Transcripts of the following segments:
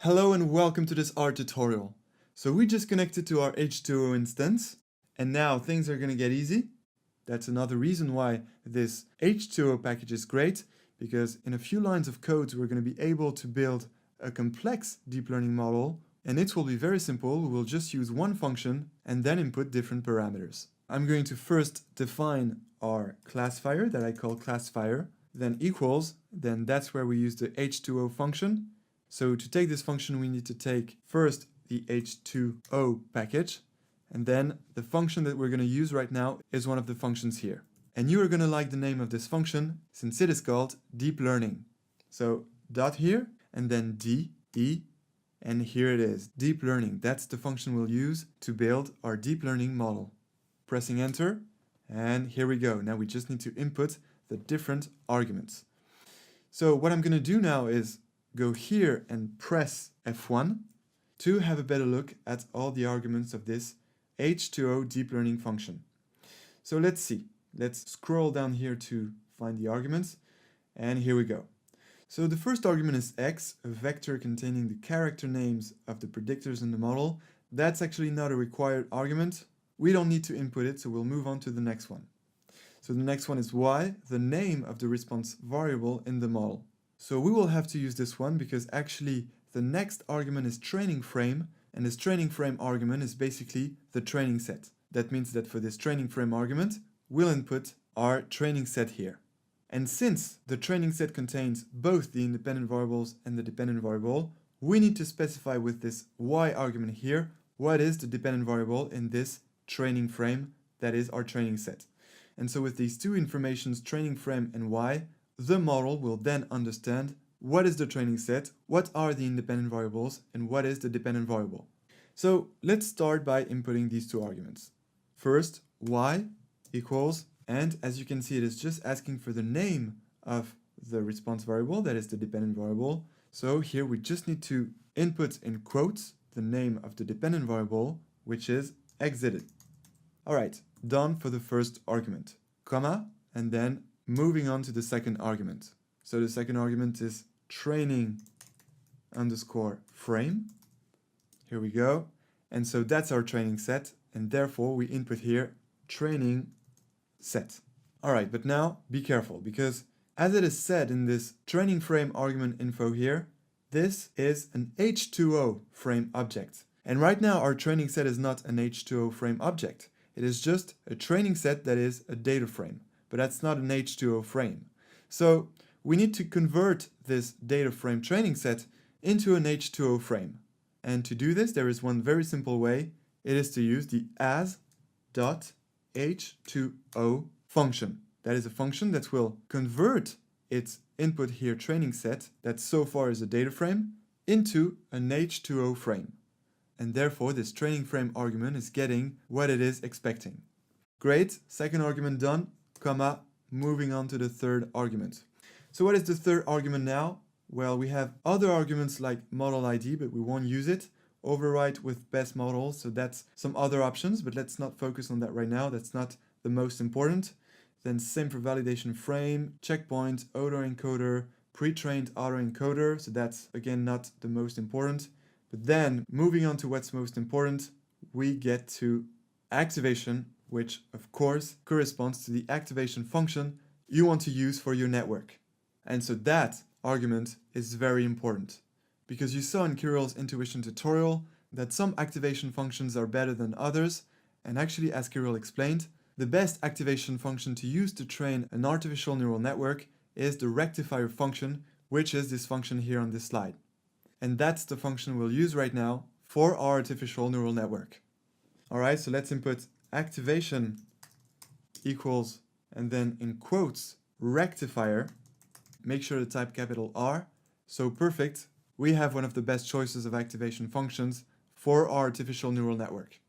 Hello and welcome to this R tutorial. So we just connected to our H2O instance and now things are going to get easy. That's another reason why this H2O package is great, because in a few lines of code we're going to be able to build a complex deep learning model, and it will be very simple. We will just use one function and then input different parameters. I'm going to first define our classifier that I call classifier, then equals, then that's where we use the H2O function. So to take this function, we need to take first the H2O package, and then the function that we're going to use right now is one of the functions here. And you are going to like the name of this function since it is called deep learning. So dot here, and then D, E, and here it is, deep learning. That's the function we'll use to build our deep learning model. Pressing enter, and here we go. Now we just need to input the different arguments. So what I'm going to do now is go here and press F1 to have a better look at all the arguments of this H2O deep learning function. So let's see. Let's scroll down here to find the arguments, and here we go. So the first argument is x, a vector containing the character names of the predictors in the model. That's actually not a required argument. We don't need to input it, so we'll move on to the next one. So the next one is y, the name of the response variable in the model. So we will have to use this one because actually the next argument is training frame, and this training frame argument is basically the training set. That means that for this training frame argument, we'll input our training set here. And since the training set contains both the independent variables and the dependent variable, we need to specify with this y argument here what is the dependent variable in this training frame that is our training set. And so with these two informations, training frame and y, the model will then understand what is the training set, what are the independent variables, and what is the dependent variable. So let's start by inputting these two arguments. First, y equals, and as you can see, it is just asking for the name of the response variable, that is the dependent variable. So here we just need to input in quotes the name of the dependent variable, which is exited. All right, done for the first argument, comma, and then moving on to the second argument. So the second argument is training underscore frame. Here we go. And so that's our training set, and therefore we input here training set. All right, but now be careful, because as it is said in this training frame argument info here, this is an H2O frame object. And right now our training set is not an H2O frame object. It is just a training set that is a data frame, but that's not an H2O frame. So we need to convert this data frame training set into an H2O frame. And to do this, there is one very simple way. It is to use the as.h2o function. That is a function that will convert its input here training set, that so far is a data frame, into an H2O frame. And therefore this training frame argument is getting what it is expecting. Great, second argument done, comma, moving on to the third argument. So what is the third argument now? Well, we have other arguments like model ID, but we won't use it. Overwrite with best model, so that's some other options, but let's not focus on that right now. That's not the most important. Then same for validation frame, checkpoint, autoencoder, pre-trained autoencoder, so that's again not the most important. But then moving on to what's most important, we get to activation, which of course corresponds to the activation function you want to use for your network. And so that argument is very important, because you saw in Kyril's intuition tutorial that some activation functions are better than others, and actually, as Kyril explained, the best activation function to use to train an artificial neural network is the rectifier function, which is this function here on this slide. And that's the function we'll use right now for our artificial neural network. All right, so let's input activation equals, and then in quotes, rectifier. Make sure to type capital R. So perfect. We have one of the best choices of activation functions for our artificial neural network.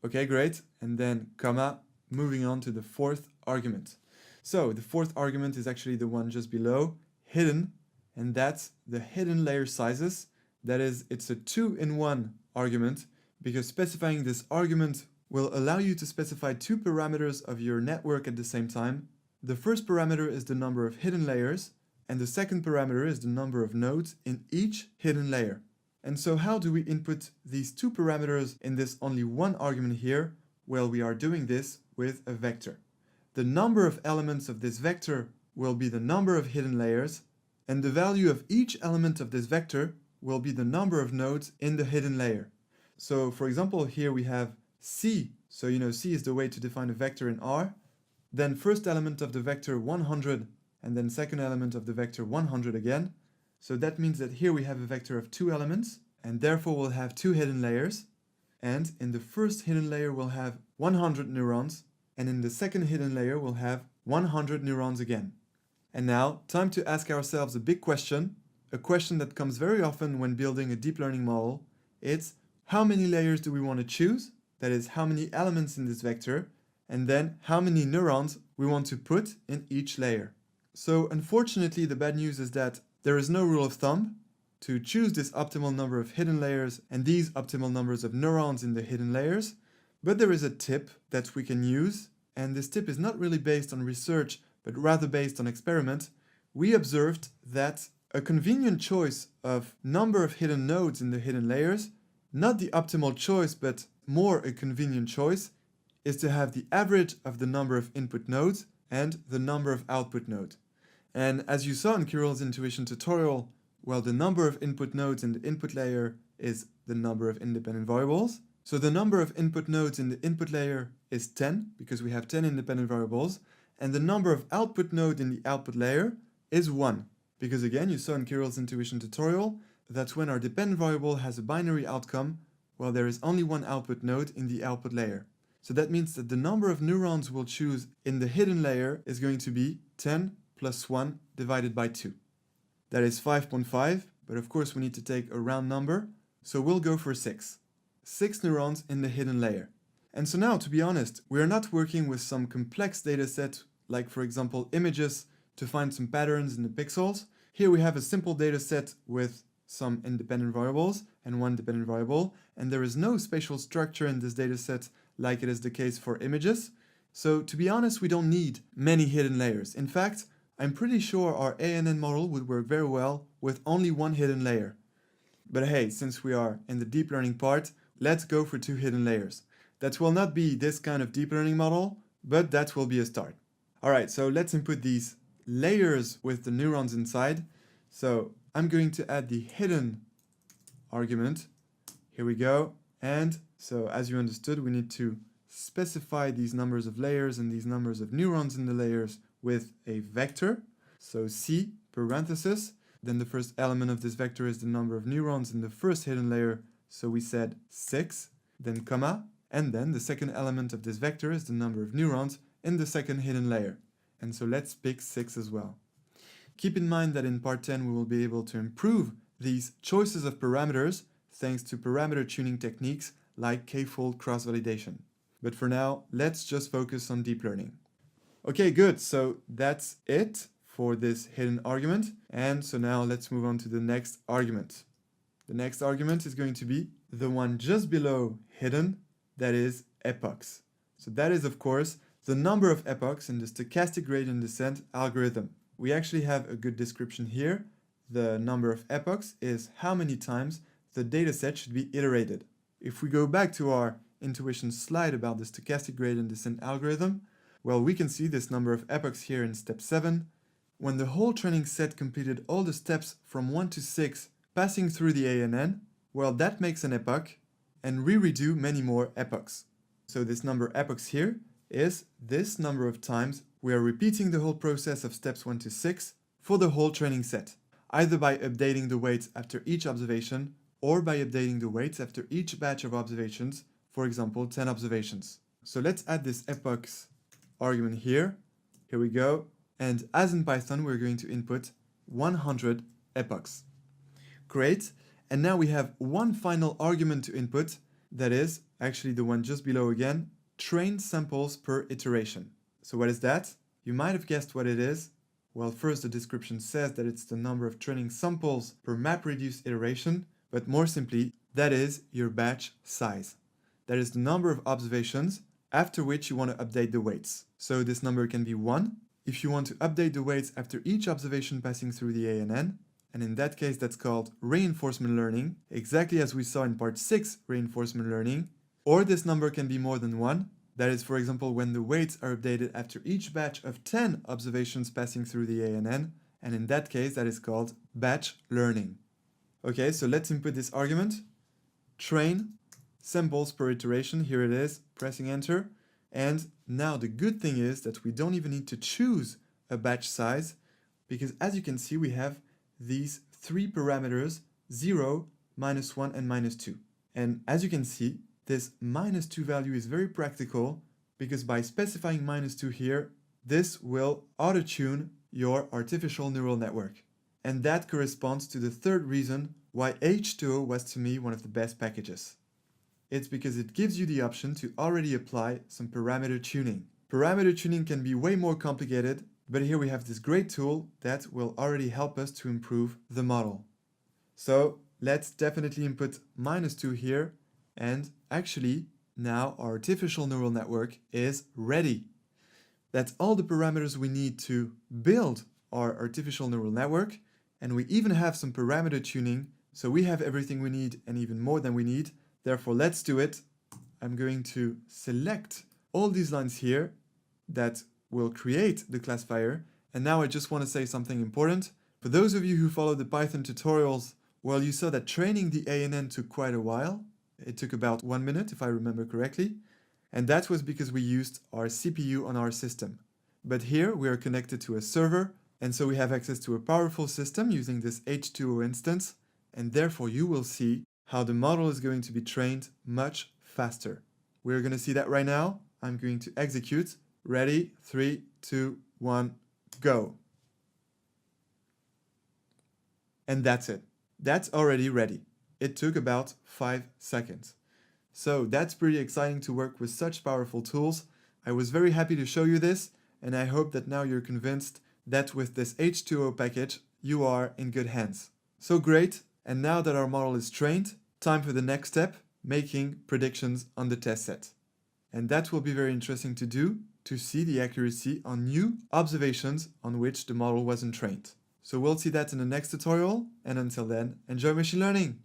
Okay, great. And then comma, moving on to the fourth argument. So the fourth argument is actually the one just below, hidden, and that's the hidden layer sizes. That is, it's a 2-in-1 argument, because specifying this argument will allow you to specify two parameters of your network at the same time. The first parameter is the number of hidden layers, and the second parameter is the number of nodes in each hidden layer. And so how do we input these two parameters in this only one argument here? Well, we are doing this with a vector. The number of elements of this vector will be the number of hidden layers, and the value of each element of this vector will be the number of nodes in the hidden layer. So for example, here we have C. So C is the way to define a vector in R. Then first element of the vector 100, and then second element of the vector 100 again. So that means that here we have a vector of 2 elements, and therefore we'll have 2 hidden layers. And in the first hidden layer we'll have 100 neurons, and in the second hidden layer we'll have 100 neurons again. And now, time to ask ourselves a big question, a question that comes very often when building a deep learning model. It's how many layers do we want to choose? That is, how many elements in this vector, and then how many neurons we want to put in each layer. So unfortunately, the bad news is that there is no rule of thumb to choose this optimal number of hidden layers and these optimal numbers of neurons in the hidden layers, but there is a tip that we can use, and this tip is not really based on research, but rather based on experiment. We observed that a convenient choice of number of hidden nodes in the hidden layers, not the optimal choice, but more a convenient choice, is to have the average of the number of input nodes and the number of output nodes. And as you saw in Kiril's intuition tutorial, well, the number of input nodes in the input layer is the number of independent variables. So the number of input nodes in the input layer is 10, because we have 10 independent variables, and the number of output nodes in the output layer is 1, because again, you saw in Kiril's intuition tutorial that when our dependent variable has a binary outcome, well, there is only one output node in the output layer. So that means that the number of neurons we'll choose in the hidden layer is going to be 10 plus 1 divided by 2. That is 5.5, but of course we need to take a round number, so we'll go for 6. 6 neurons in the hidden layer. And so now, to be honest, we are not working with some complex data set, like for example images, to find some patterns in the pixels. Here we have a simple data set with some independent variables and one dependent variable, and there is no spatial structure in this data set like it is the case for images. So to be honest, we don't need many hidden layers. In fact, I'm pretty sure our ANN model would work very well with only one hidden layer. But hey, since we are in the deep learning part, let's go for 2 hidden layers. That will not be this kind of deep learning model, but that will be a start. Alright, so let's input these layers with the neurons inside. So I'm going to add the hidden argument. Here we go. And so as you understood, we need to specify these numbers of layers and these numbers of neurons in the layers with a vector. So C parenthesis. Then the first element of this vector is the number of neurons in the first hidden layer. So we said 6, then comma. And then the second element of this vector is the number of neurons in the second hidden layer. And so let's pick 6 as well. Keep in mind that in part 10 we will be able to improve these choices of parameters thanks to parameter tuning techniques like k-fold cross-validation. But for now, let's just focus on deep learning. Okay, good. So that's it for this hidden argument. And so now let's move on to the next argument. The next argument is going to be the one just below hidden, that is epochs. So that is, of course, the number of epochs in the stochastic gradient descent algorithm. We actually have a good description here. The number of epochs is how many times the dataset should be iterated. If we go back to our intuition slide about the stochastic gradient descent algorithm, well, we can see this number of epochs here in step 7. When the whole training set completed all the steps from 1 to 6 passing through the ANN, well, that makes an epoch, and we redo many more epochs. So this number epochs here is this number of times we are repeating the whole process of steps 1 to 6 for the whole training set, either by updating the weights after each observation or by updating the weights after each batch of observations, for example 10 observations. So let's add this epochs argument here. Here we go. And as in Python, we're going to input 100 epochs. Great. And now we have one final argument to input, that is actually the one just below again, train samples per iteration. So what is that? You might have guessed what it is. Well, first the description says that it's the number of training samples per map-reduced iteration, but more simply, that is your batch size. That is the number of observations after which you want to update the weights. So this number can be 1 if you want to update the weights after each observation passing through the ANN, and in that case that's called reinforcement learning, exactly as we saw in part 6 reinforcement learning. Or this number can be more than 1. That is, for example, when the weights are updated after each batch of 10 observations passing through the ANN, and in that case that is called batch learning. Okay, so let's input this argument. Train samples per iteration, here it is, pressing enter. And now the good thing is that we don't even need to choose a batch size, because as you can see we have these 3 parameters, 0, -1 and -2. And as you can see, this -2 value is very practical, because by specifying -2 here, this will auto-tune your artificial neural network. And that corresponds to the third reason why H2O was to me one of the best packages. It's because it gives you the option to already apply some parameter tuning. Parameter tuning can be way more complicated, but here we have this great tool that will already help us to improve the model. So let's definitely input -2 here, and actually now our artificial neural network is ready. That's all the parameters we need to build our artificial neural network, and we even have some parameter tuning, so we have everything we need and even more than we need. Therefore, let's do it. I'm going to select all these lines here that will create the classifier. And now I just want to say something important. For those of you who follow the Python tutorials, well, you saw that training the ANN took quite a while. It took about 1 minute, if I remember correctly. And that was because we used our CPU on our system. But here we are connected to a server, and so we have access to a powerful system using this H2O instance, and therefore you will see how the model is going to be trained much faster. We're going to see that right now. I'm going to execute. Ready? 3, 2, 1, go. And that's it. That's already ready. It took about 5 seconds. So that's pretty exciting to work with such powerful tools. I was very happy to show you this, and I hope that now you're convinced that with this H2O package, you are in good hands. So great. And now that our model is trained, time for the next step, making predictions on the test set. And that will be very interesting to do, to see the accuracy on new observations on which the model wasn't trained. So we'll see that in the next tutorial, and until then, enjoy machine learning!